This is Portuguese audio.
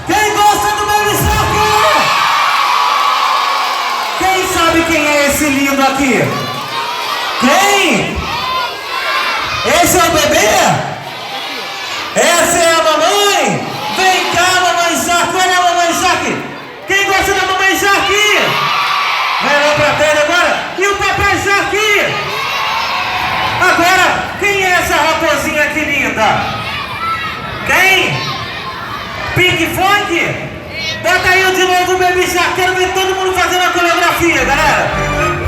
Quem gosta do Baby Shark? Quem sabe quem é esse lindo aqui? Quem? Esse é o bebê? Essa é a mamãe? Vem cá, mamãe Shark, olha a mamãe Shark. Quem gosta da mamãe Shark? Vai lá pra tela agora. E o papai Shark? Agora, quem é essa raposinha aqui linda? Quem? Pink Funk? Bota aí de novo o Baby Shark. Quero ver todo mundo fazendo a coreografia, galera.